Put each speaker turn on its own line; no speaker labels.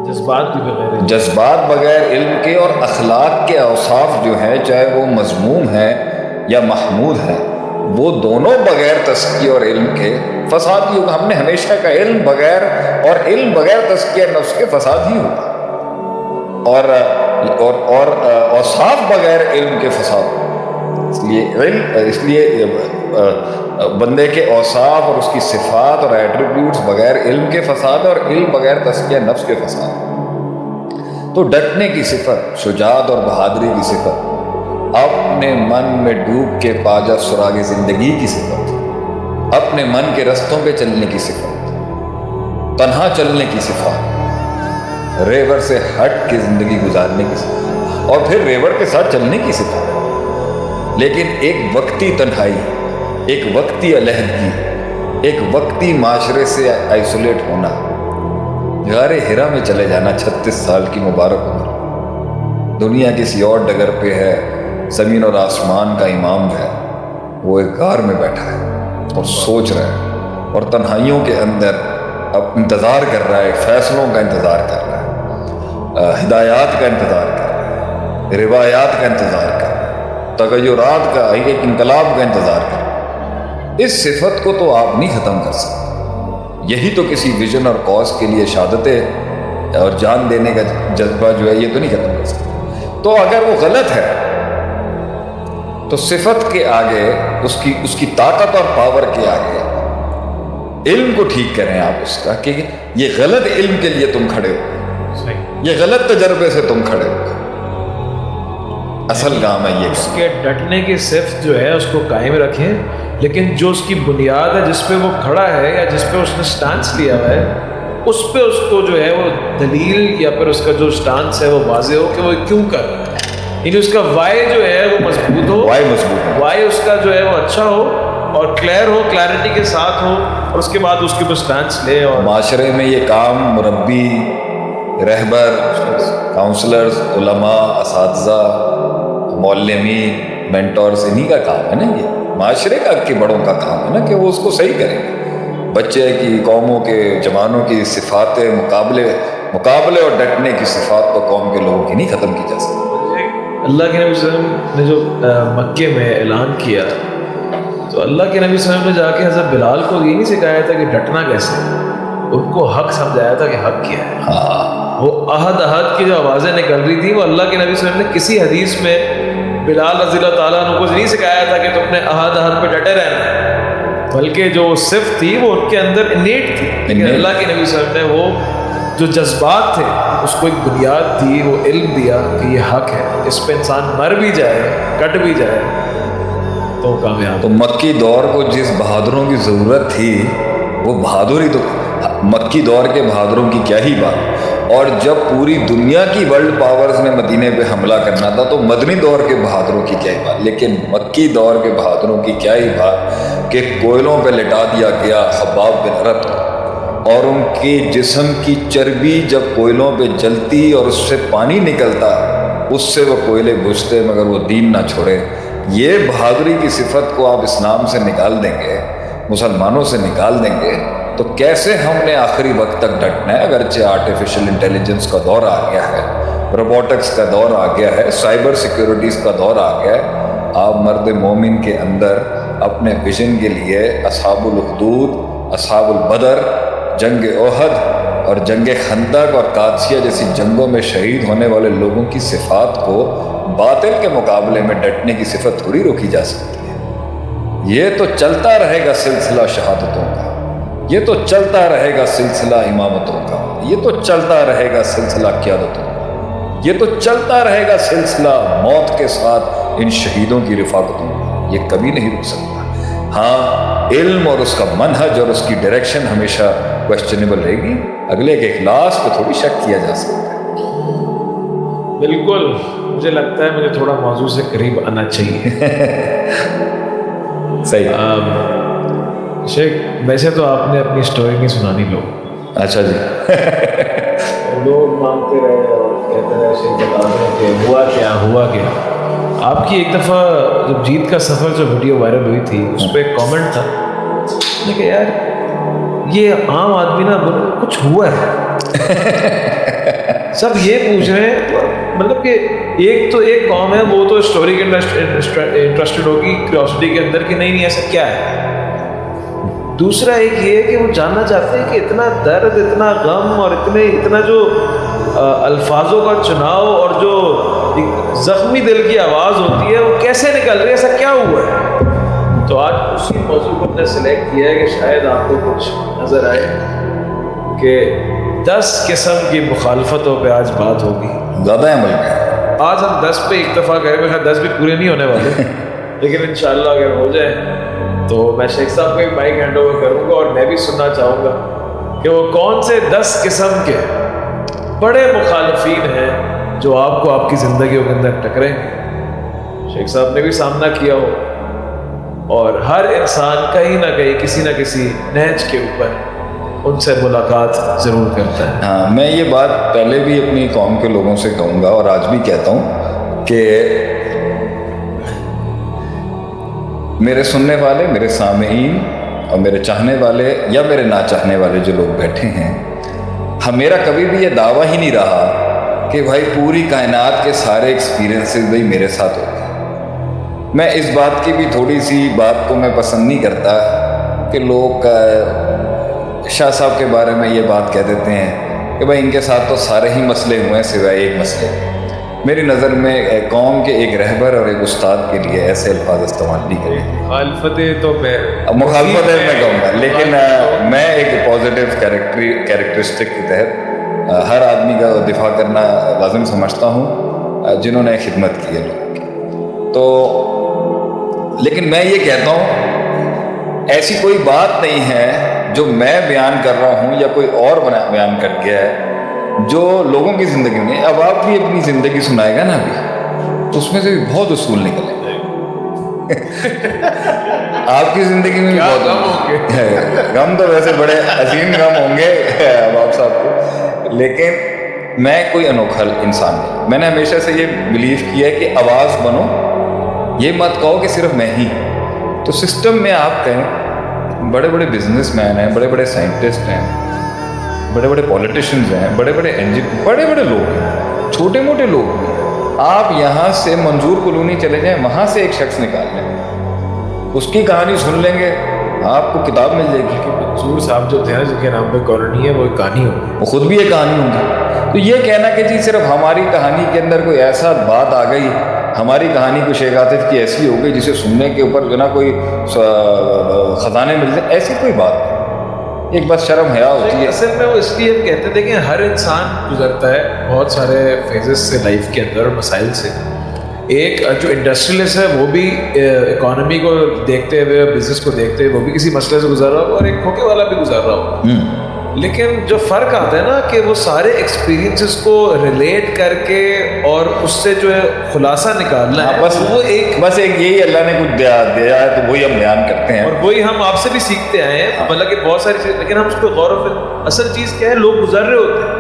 جذبات بغیر علم کے، اور اخلاق کے اوصاف جو ہیں، چاہے وہ مذموم ہیں یا محمود ہیں، وہ دونوں بغیر تزکیہ اور علم کے فساد ہی ہوگا۔ ہم نے ہمیشہ کا علم بغیر تزکیہ نفس کے فساد ہی ہوگا، اور اوصاف بغیر علم کے فساد ہوگا۔ اس لیے بندے کے اوصاف اور اس کی صفات اور ایٹریبیوٹس بغیر علم کے فساد، اور علم بغیر تزکیہ نفس کے فساد۔ تو ڈٹنے کی صفت، شجاعت اور بہادری کی صفت، اپنے من میں ڈوب کے پا جا سراغ زندگی کی صفت، اپنے من کے رستوں پہ چلنے کی صفت، تنہا چلنے کی صفت، ریور سے ہٹ کے زندگی گزارنے کی صفت، اور پھر ریور کے ساتھ چلنے کی صفت۔ لیکن ایک وقتی تنہائی، ایک وقتی علیحدگی، ایک وقتی معاشرے سے آئسولیٹ ہونا، غار ہرا میں چلے جانا، 36 سال کی مبارک عمر، دنیا کسی اور ڈگر پہ ہے، زمین اور آسمان کا امام ہے، وہ ایک غار میں بیٹھا ہے اور سوچ رہا ہے، اور تنہائیوں کے اندر اب انتظار کر رہا ہے، فیصلوں کا انتظار کر رہا ہے، ہدایات کا انتظار کر رہا ہے، روایات کا انتظار کر رہا ہے، تغیرات کا، ایک انقلاب کا انتظار کر رہا ہے۔ اس صفت کو تو آپ نہیں ختم کر سکتے۔ یہی تو کسی ویژن اور کاز کے لیے شہادتیں اور جان دینے کا جذبہ جو ہے، یہ تو نہیں ختم کر سکتے۔ تو اگر وہ غلط ہے تو صفت کے آگے، اس کی طاقت اور پاور کے آگے علم کو ٹھیک کریں آپ اس کا، کہ یہ غلط علم کے لیے تم کھڑے ہو، یہ غلط تجربے سے تم کھڑے ہو۔ اصل کام ہے یہ،
اس کے ڈٹنے کی صفت جو ہے اس کو قائم رکھیں، لیکن جو اس کی بنیاد ہے، جس پہ وہ کھڑا ہے یا جس پہ اس نے سٹانس لیا ہوا ہے، اس پہ اس کو جو ہے وہ دلیل یا پھر اس کا جو سٹانس ہے وہ واضح ہو کہ وہ کیوں کر رہا ہے، یعنی اس کا وائی جو ہے وہ مضبوط ہو، وائی اس کا جو ہے وہ اچھا ہو اور کلیئر ہو، کلیئرٹی کے ساتھ ہو، اور اس کے بعد اس کے اوپر سٹانس لے۔ اور
معاشرے میں یہ کام مربی، رہبر، کاؤنسلرز، علماء، اساتذہ، معلمین، مینٹورز، انہی کا کام ہے نا، یہ معاشرے کا کے بڑوں کا کام ہے نا کہ وہ اس کو صحیح کریں۔ بچے کی، قوموں کے، جوانوں کی صفات مقابلے اور ڈٹنے کی صفات تو قوم کے لوگوں کی نہیں ختم کی جا سکتی۔
اللہ کے نبی صلی اللہ علیہ وسلم نے جو مکے میں اعلان کیا، تو اللہ کے نبی صلی اللہ علیہ وسلم نے جا کے حضرت بلال کو یہ نہیں سکھایا تھا کہ ڈٹنا کیسے، ان کو حق سمجھایا تھا کہ حق کیا ہے۔ وہ احد کی جو آوازیں نکل رہی تھی، وہ اللہ کے نبی صلی اللہ علیہ وسلم نے کسی حدیث میں بلال رضی اللہ تعالیٰ عنہ کو نہیں سکھایا تھا کہ تم نے احد پہ ڈٹے رہنا ہے، بلکہ جو صفت تھی وہ ان کے اندر انیٹ تھی، لیکن اللہ کے نبی صلی اللہ علیہ وسلم نے وہ جو جذبات تھے اس کو ایک بنیاد دی، وہ علم دیا کہ یہ حق ہے، اس پہ انسان مر بھی جائے، کٹ بھی جائے تو کامیاب۔
تو مکی دور کو جس بہادروں کی ضرورت تھی، وہ بہادری تو مکی دور کے بہادروں کی کیا ہی بات، اور جب پوری دنیا کی ورلڈ پاورز نے مدینے پہ حملہ کرنا تھا تو مدنی دور کے بہادروں کی کیا ہی بات، لیکن مکی دور کے بہادروں کی کیا ہی بات کہ کوئلوں پہ لٹا دیا گیا خباب بن ارت، اور ان کی جسم کی چربی جب کوئلوں پہ جلتی اور اس سے پانی نکلتا، اس سے وہ کوئلے بجھتے مگر وہ دین نہ چھوڑے۔ یہ بہادری کی صفت کو آپ اسلام سے نکال دیں گے، مسلمانوں سے نکال دیں گے، تو کیسے ہم نے آخری وقت تک ڈٹنا ہے؟ اگرچہ آرٹیفیشل انٹیلیجنس کا دور آ گیا ہے، روبوٹکس کا دور آ گیا ہے، سائبر سیکیورٹیز کا دور آ گیا ہے، آپ مرد مومن کے اندر اپنے ویژن کے لیے اصحاب الاخدود، اصحاب البدر، جنگ احد اور جنگ خندق اور قادسیہ جیسی جنگوں میں شہید ہونے والے لوگوں کی صفات کو باطل کے مقابلے میں ڈٹنے کی صفت تھوڑی روکی جا سکتی ہے۔ یہ تو چلتا رہے گا سلسلہ شہادتوں کا، یہ تو چلتا رہے گا سلسلہ امامتوں کا، یہ تو چلتا رہے گا سلسلہ قیادتوں کا، یہ تو چلتا رہے گا سلسلہ موت کے ساتھ ان شہیدوں کی رفاقتوں کا، یہ کبھی نہیں رک سکتا۔ ہاں، علم اور اس کا منہج اور اس کی ڈائریکشن ہمیشہ کویسچنیبل رہے گی، اگلے کے اخلاص پہ تھوڑی شک کیا جا سکتا ہے۔
بالکل، مجھے لگتا ہے مجھے تھوڑا موضوع سے قریب آنا چاہیے۔
صحیح۔
شیخ، ویسے تو آپ نے اپنی سٹوری نہیں سنانی لوگ،
اچھا جی،
لوگ مانگتے رہے اور کہتے رہے شیخ بتا دیں کہ ہوا کیا۔ آپ کی ایک دفعہ جب جیت کا سفر جو ویڈیو وائرل ہوئی تھی، اس پہ ایک کامنٹ تھا کہ یار یہ عام آدمی نا کچھ ہوا ہے، سب یہ پوچھ رہے ہیں مطلب کہ ایک قوم ہے وہ تو اسٹوری کے انٹرسٹڈ ہوگی کیوریوسٹی کے اندر کہ نہیں ایسا کیا ہے. دوسرا ایک یہ ہے کہ وہ جاننا چاہتے ہیں کہ اتنا درد، اتنا غم اور اتنا جو الفاظوں کا چناؤ اور جو زخمی دل کی آواز ہوتی ہے وہ کیسے نکل رہی ہے، ایسا کیا ہوا ہے. تو آج اسی موضوع کو ہم نے سلیکٹ کیا ہے کہ شاید آپ کو کچھ نظر آئے کہ 10 قسم کی مخالفتوں پہ آج بات ہوگی.
زیادہ عمل ہے.
آج ہم 10 پہ اکتفا کریں گے، شاید 10 بھی پورے نہیں ہونے والے لیکن انشاءاللہ اگر ہو جائے تو میں شیخ صاحب کو مائک ہینڈ اوور کروں گا اور میں بھی سننا چاہوں گا کہ وہ کون سے 10 قسم کے بڑے مخالفین ہیں جو آپ کو آپ کی زندگیوں کے اندر ٹکریں گے. شیخ صاحب نے بھی سامنا کیا ہو اور ہر انسان کہیں نہ کہیں کسی نہ کسی نہج کے اوپر ان سے ملاقات ضرور کرتا ہے.
ہاں، میں یہ بات پہلے بھی اپنی قوم کے لوگوں سے کہوں گا اور آج بھی کہتا ہوں کہ میرے سننے والے، میرے سامعین اور میرے چاہنے والے یا میرے نہ چاہنے والے جو لوگ بیٹھے ہیں، میرا کبھی بھی یہ دعویٰ ہی نہیں رہا کہ بھائی پوری کائنات کے سارے ایکسپیرینسز بھائی میرے ساتھ ہوتے ہیں. میں اس بات کی بھی تھوڑی سی بات کو میں پسند نہیں کرتا کہ لوگ شاہ صاحب کے بارے میں یہ بات کہہ دیتے ہیں کہ بھائی ان کے ساتھ تو سارے ہی مسئلے ہوئے ہیں سوائے ایک مسئلے. میری نظر میں قوم کے ایک رہبر اور ایک استاد کے لیے ایسے الفاظ استعمال نہیں کریں.
مخالفتیں تو میں
کہوں گا، لیکن میں ایک پازیٹیو کیریکٹرسٹک کے تحت ہر آدمی کا دفاع کرنا لازم سمجھتا ہوں جنہوں نے خدمت کی ہے لوگوں کی. تو لیکن میں یہ کہتا ہوں ایسی کوئی بات نہیں ہے جو میں بیان کر رہا ہوں یا کوئی اور بیان کر گیا ہے جو لوگوں کی زندگی میں. اب آپ بھی اپنی زندگی سنائے گا نا ابھی تو اس میں سے بھی بہت اصول نکلے آپ کی زندگی میں بھی بہت غم ہوں گے. غم تو ویسے بڑے عظیم غم ہوں گے اب صاحب کو، لیکن میں کوئی انوکھا انسان نہیں. میں نے ہمیشہ سے یہ بلیو کیا ہے کہ آواز بنو، یہ مت کہو کہ صرف میں ہی. تو سسٹم میں آپ کہیں بڑے بڑے بزنس مین ہیں، بڑے بڑے سائنٹسٹ ہیں، بڑے بڑے پولیٹیشنز ہیں، بڑے بڑے بڑے بڑے لوگ ہیں، چھوٹے موٹے لوگ ہیں. آپ یہاں سے منظور کلونی چلے جائیں، وہاں سے ایک شخص نکال لیں، اس کی کہانی سن لیں گے، آپ کو کتاب مل جائے گی.
منظور صاحب جو تھے نا جن کے نام پہ کالونی ہے وہ ایک کہانی ہوگی،
وہ خود بھی ایک کہانی ہوں گی. تو یہ کہنا کہ جی صرف ہماری کہانی کے اندر کوئی ایسا بات آ گئی، ہماری کہانی کو شیخ عاطف کی ایسی ہو گئی جسے سننے کے اوپر جو نا کوئی خزانے مل جائے، ایسی کوئی بات نہیں. ایک بات شرم حیا ہوتی ہے.
اصل میں وہ اس لیے کہتے تھے کہ ہر انسان گزرتا ہے بہت سارے فیزز سے لائف کے اندر اور مسائل سے. ایک جو انڈسٹریلسٹ ہے وہ بھی اکانومی کو دیکھتے ہوئے، بزنس کو دیکھتے ہوئے وہ بھی کسی مسئلے سے گزر رہا ہوگا اور ایک کھوکے والا بھی گزر رہا ہوگا. لیکن جو فرق آتا ہے نا کہ وہ سارے ایکسپیرینسز کو ریلیٹ کر کے اور اس سے جو ہے خلاصہ نکالنا ہے،
بس ایک یہی اللہ نے کچھ دیا ہے تو وہی ہم بیان کرتے ہیں
اور وہی ہم آپ سے بھی سیکھتے آئے ہیں. مطلب کہ بہت ساری چیز، لیکن ہم اس پہ غور و فکر. اصل چیز کیا ہے، لوگ گزر رہے ہوتے ہیں